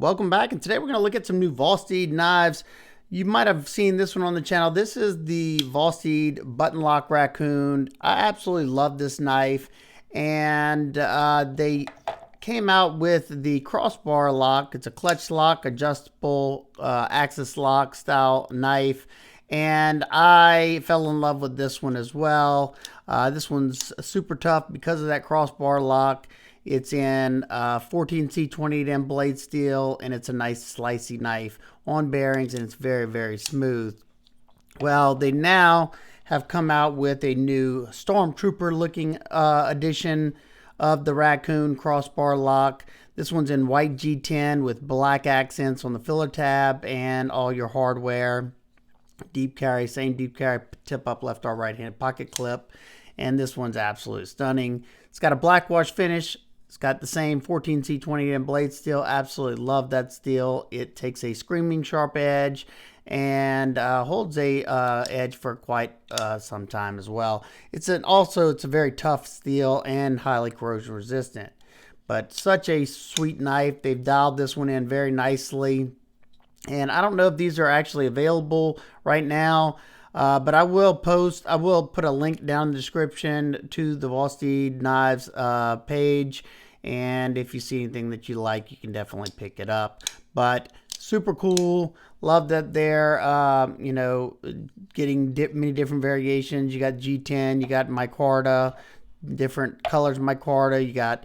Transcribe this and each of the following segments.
Welcome back, and today we're going to look at some new Volsteed knives. You might have seen this one on the channel. This is the Volsteed button lock raccoon. I absolutely love this knife, and they came out with the crossbar lock. It's a clutch lock, adjustable axis lock style knife, and I fell in love with this one as well. This one's super tough because of that crossbar lock. It's in 14C28M blade steel, and it's a nice slicey knife on bearings, and it's very, very smooth. Well, they now have come out with a new Stormtrooper looking edition of the raccoon crossbar lock. This one's in white G10 with black accents on the filler tab and all your hardware. Deep carry, same deep carry, tip up, left or right hand pocket clip. And this one's absolutely stunning. It's got a black wash finish. It's got the same 14C28M blade steel. Absolutely love that steel. It takes a screaming sharp edge and holds a edge for quite some time as well. It's a very tough steel and highly corrosion resistant. But such a sweet knife. They've dialed this one in very nicely. And I don't know if these are actually available right now. But I will put a link down in the description to the Volsteed Knives page. And if you see anything that you like, you can definitely pick it up. But super cool. Love that they're, getting many different variations. You got G10, you got micarta, different colors of micarta. You got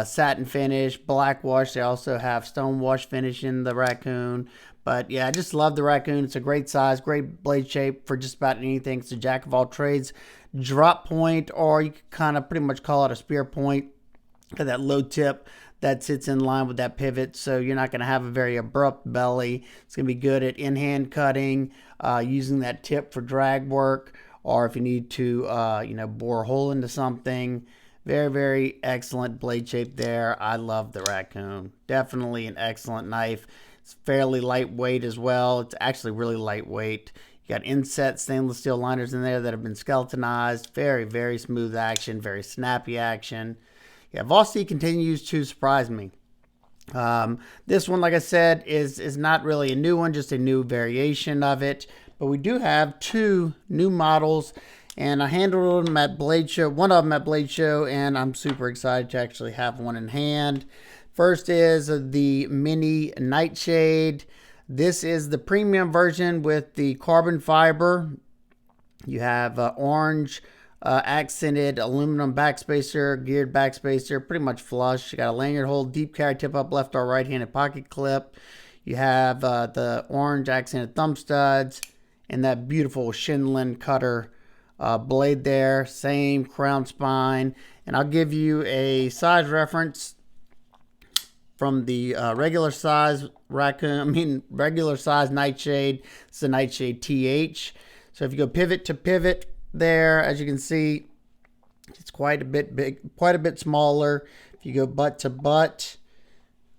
satin finish, black wash. They also have stone wash finish in the raccoon. But yeah, I just love the raccoon. It's a great size, great blade shape for just about anything. It's a jack of all trades drop point, or you could kind of pretty much call it a spear point. Got that low tip that sits in line with that pivot, so you're not going to have a very abrupt belly. It's going to be good at in-hand cutting, using that tip for drag work, or if you need to, bore a hole into something. Very, very excellent blade shape there. I love the raccoon. Definitely an excellent knife. It's fairly lightweight as well. It's actually really lightweight. You got inset stainless steel liners in there that have been skeletonized. Very, very smooth action, very snappy action. Yeah, Volsteed continues to surprise me. This one, like I said, is not really a new one, just a new variation of it. But we do have two new models, and I handled them at Blade Show, one of them at Blade Show, and I'm super excited to actually have one in hand. First is the mini Nightshade. This is the premium version with the carbon fiber. You have orange accented aluminum backspacer, geared backspacer, pretty much flush. You got a lanyard hole, deep carry, tip up, left or right handed pocket clip. You have the orange accented thumb studs and that beautiful Shinlin cutter blade there. Same crown spine. And I'll give you a size reference from the regular size Nightshade. It's the Nightshade TH. So if you go pivot to pivot there, as you can see, it's quite a bit smaller. If you go butt to butt,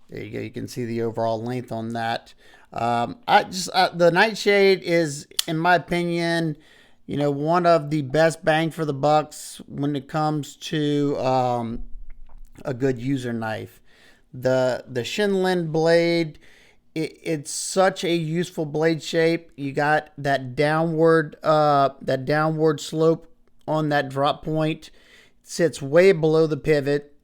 there you go. You can see the overall length on that. The Nightshade is, in my opinion, one of the best bang for the bucks when it comes to a good user knife. The Shinlin blade, it's such a useful blade shape. You got that downward slope on that drop point. It sits way below the pivot.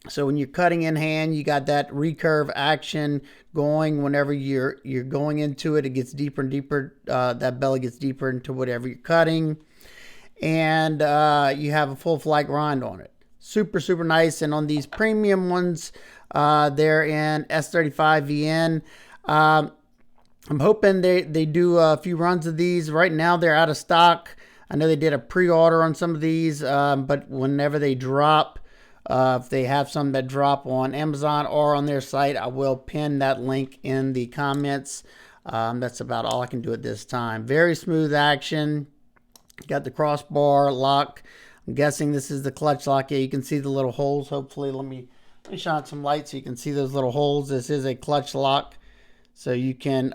So when you're cutting in hand, you got that recurve action going. Whenever you're going into it, it gets deeper and deeper. That belly gets deeper into whatever you're cutting. And you have a full flight grind on it. Super, super nice. And on these premium ones, they're in S35VN. I'm hoping they do a few runs of these. Right now, they're out of stock. I know they did a pre-order on some of these, but whenever they drop, if they have some that drop on Amazon or on their site, I will pin that link in the comments. That's about all I can do at this time. Very smooth action. Got the crossbar lock. I'm guessing this is the clutch lock. Yeah, you can see the little holes. Hopefully, let me shine some light so you can see those little holes. This is a clutch lock. So you can,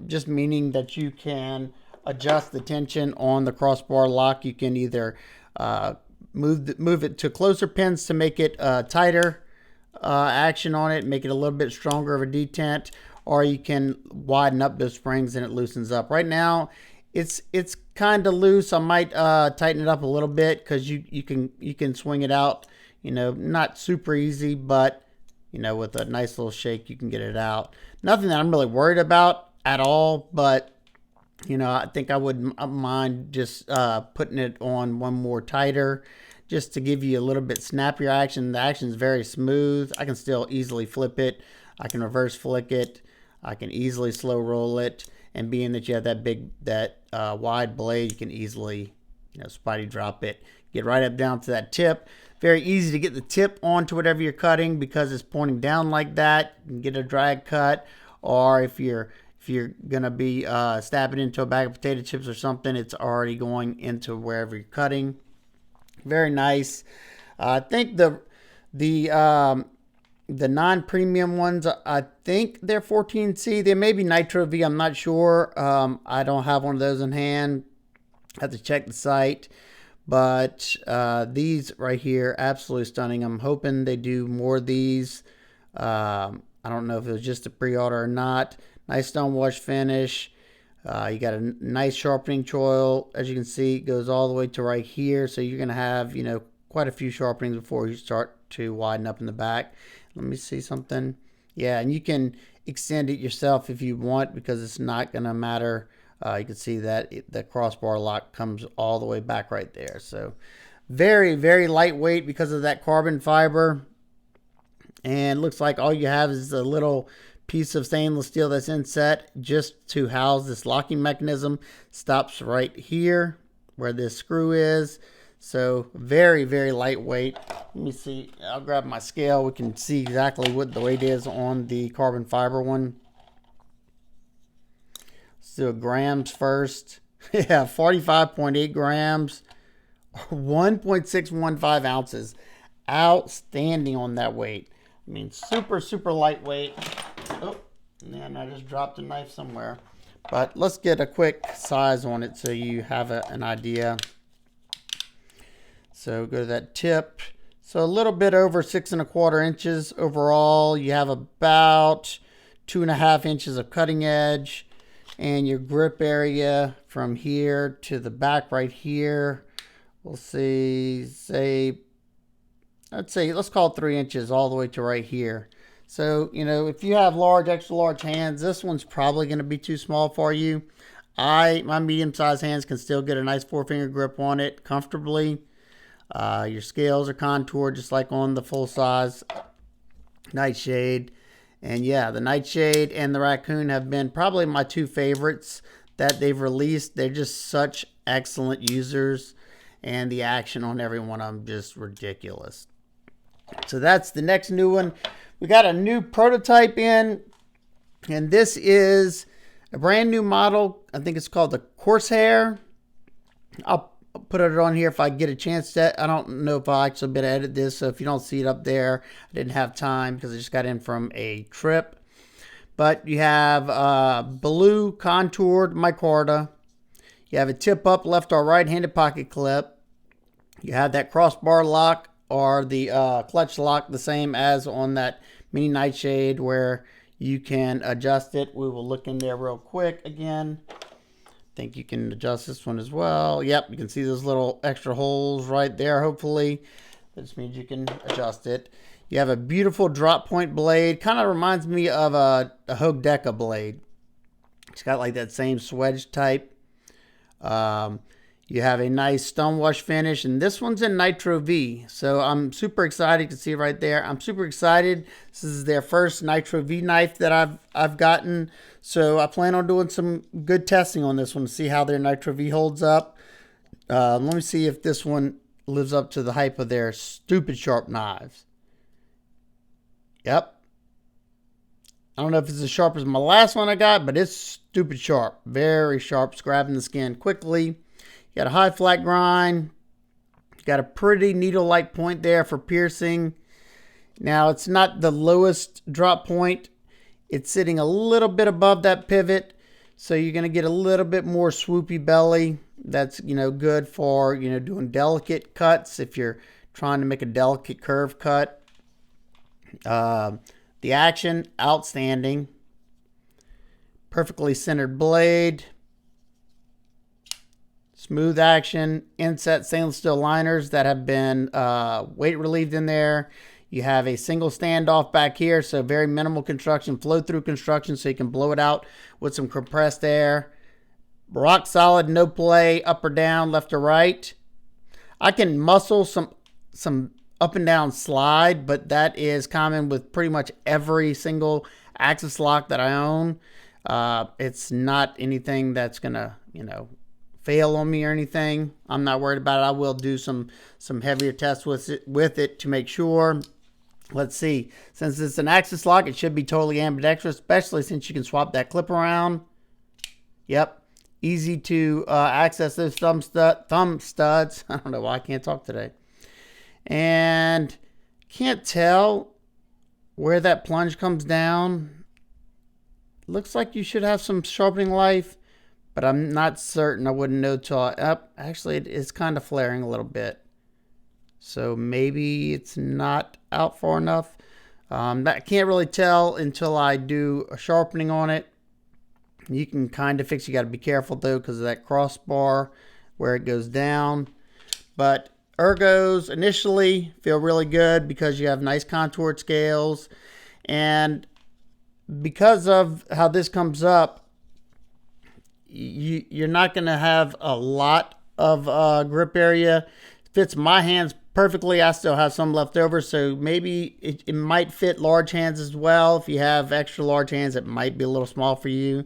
just meaning that you can adjust the tension on the crossbar lock. You can either move it to closer pins to make it tighter, action on it, make it a little bit stronger of a detent, or you can widen up those springs and it loosens up. Right now, it's kind of loose. I might tighten it up a little bit because you can swing it out. You know, not super easy, but you know, with a nice little shake, you can get it out. Nothing that I'm really worried about at all, but you know, I think I wouldn't mind just putting it on one more tighter, just to give you a little bit snappier action. The action is very smooth. I can still easily flip it. I can reverse flick it. I can easily slow roll it. And being that you have that wide blade, you can easily, you know, spidey drop it. Get right up down to that tip. Very easy to get the tip onto whatever you're cutting because it's pointing down like that. You can get a drag cut, or if you're gonna be stabbing into a bag of potato chips or something, it's already going into wherever you're cutting. Very nice. I think the non-premium ones, I think they're 14C. They may be Nitro V. I'm not sure. I don't have one of those in hand. I have to check the site. But these right here, absolutely stunning. I'm hoping they do more of these. I don't know if it was just a pre-order or not. Nice stone wash finish. You got a nice sharpening choil. As you can see, it goes all the way to right here. So you're going to have, you know, quite a few sharpenings before you start to widen up in the back. Let me see something. Yeah, and you can extend it yourself if you want because it's not going to matter. You can see that the crossbar lock comes all the way back right there. So very, very lightweight because of that carbon fiber. And looks like all you have is a little piece of stainless steel that's inset just to house this locking mechanism. Stops right here where this screw is. So very, very lightweight. Let me see. I'll grab my scale. We can see exactly what the weight is on the carbon fiber one. Let's do grams first. Yeah, 45.8 grams, 1.615 ounces. Outstanding on that weight. I mean, super, super lightweight. Oh, and I just dropped a knife somewhere. But let's get a quick size on it so you have an idea. So go to that tip. So a little bit over 6 1/4 inches overall. You have about 2.5 inches of cutting edge. And your grip area from here to the back right here, we'll see, let's call it 3 inches all the way to right here. So, you know, if you have large, extra large hands, this one's probably going to be too small for you. My medium-sized hands can still get a nice 4-finger grip on it comfortably. Your scales are contoured just like on the full-size Nightshade. And yeah, the Nightshade and the Raccoon have been probably my two favorites that they've released. They're just such excellent users, and the action on every one of them just ridiculous. So that's the next new one. We got a new prototype in, and this is a brand new model. I think it's called the Corsair. I'll put it on here if I get a chance to. I don't know if I'll actually be able to edit this, so if you don't see it up there, I didn't have time because I just got in from a trip. But you have blue contoured micarta. You have a tip up left or right handed pocket clip. You have that crossbar lock or the clutch lock, the same as on that mini Nightshade where you can adjust it. We will look in there real quick again. Think you can adjust this one as well. Yep, you can see those little extra holes right there, hopefully. That just means you can adjust it. You have a beautiful drop point blade. Kind of reminds me of a Hogue Deca blade. It's got like that same swedge type. You have a nice stone wash finish, and this one's in Nitro V. So I'm super excited to see it right there. I'm super excited. This is their first Nitro V knife that I've gotten. So I plan on doing some good testing on this one to see how their Nitro V holds up. Let me see if this one lives up to the hype of their stupid sharp knives. Yep. I don't know if it's as sharp as my last one I got, but it's stupid sharp. Very sharp, scrapping the skin quickly. You got a high flat grind. You got a pretty needle-like point there for piercing. Now, it's not the lowest drop point. It's sitting a little bit above that pivot. So you're going to get a little bit more swoopy belly. That's, good for, doing delicate cuts if you're trying to make a delicate curve cut. The action, outstanding. Perfectly centered blade. Smooth action. Inset stainless steel liners that have been weight relieved in there. You have a single standoff back here, so very minimal construction, flow through construction, so you can blow it out with some compressed air. Rock solid, no play, up or down, left or right. I can muscle some up and down slide, but that is common with pretty much every single axis lock that I own. It's not anything that's gonna, fail on me or anything. I'm not worried about it. I will do some heavier tests with it to make sure. Let's see. Since it's an axis lock, it should be totally ambidextrous, especially since you can swap that clip around. Yep. Easy to access those thumb studs. I don't know why I can't talk today. And can't tell where that plunge comes down. Looks like you should have some sharpening life, but I'm not certain. I wouldn't know till actually it is kind of flaring a little bit. So maybe it's not out far enough. I can't really tell until I do a sharpening on it. You can kind of fix. You got to be careful though because of that crossbar where it goes down. But ergos initially feel really good because you have nice contoured scales, and because of how this comes up, you're not going to have a lot of grip area. It fits my hands perfectly. I still have some left over, so maybe it might fit large hands as well. If you have extra large hands, it might be a little small for you.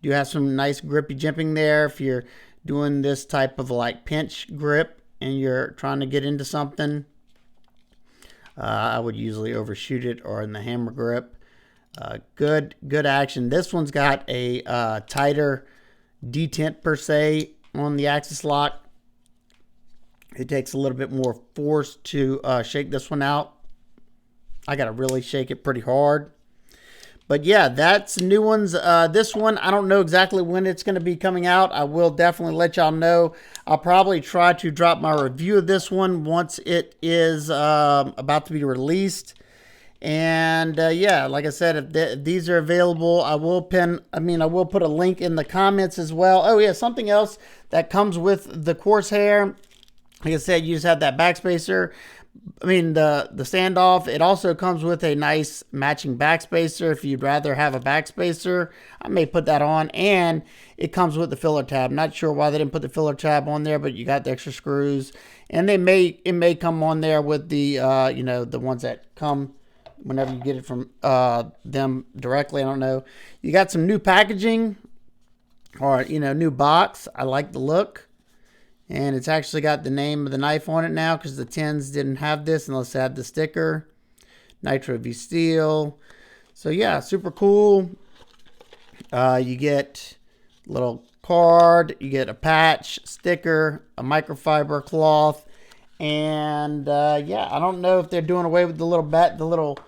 You do have some nice grippy jimping there if you're doing this type of like pinch grip and you're trying to get into something. I would usually overshoot it or in the hammer grip. Good action. This one's got a tighter detent per se on the axis lock. It takes a little bit more force to shake this one out. I got to really shake it pretty hard. But yeah, that's new ones. This one, I don't know exactly when it's going to be coming out. I will definitely let y'all know. I'll probably try to drop my review of this one once it is about to be released. And yeah, like I said, if these are available, I will put a link in the comments as well. Oh yeah, something else that comes with the Corsair. Like I said, you just have that backspacer. The standoff. It also comes with a nice matching backspacer. If you'd rather have a backspacer, I may put that on. And it comes with the filler tab. Not sure why they didn't put the filler tab on there, but you got the extra screws. And it may come on there with the the ones that come whenever you get it from them directly. I don't know. You got some new packaging or new box. I like the look. And it's actually got the name of the knife on it now because the tins didn't have this unless they had the sticker. Nitro V Steel. So yeah, super cool. You get a little card. You get a patch, sticker, a microfiber cloth. And yeah, I don't know if they're doing away with the little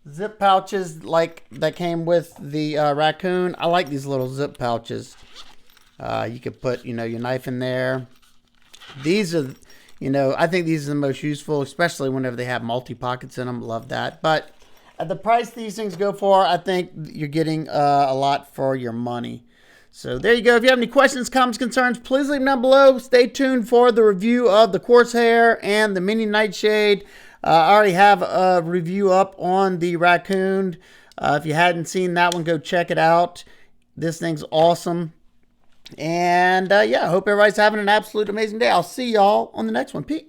zip pouches like that came with the raccoon. I like these little zip pouches. You could put, your knife in there. These are, I think these are the most useful, especially whenever they have multi-pockets in them. Love that. But at the price these things go for, I think you're getting a lot for your money. So there you go. If you have any questions, comments, concerns, please leave them down below. Stay tuned for the review of the Corsair and the Mini Nightshade. I already have a review up on the Raccoon. If you hadn't seen that one, go check it out. This thing's awesome. And yeah, I hope everybody's having an absolute amazing day. I'll see y'all on the next one. Peace.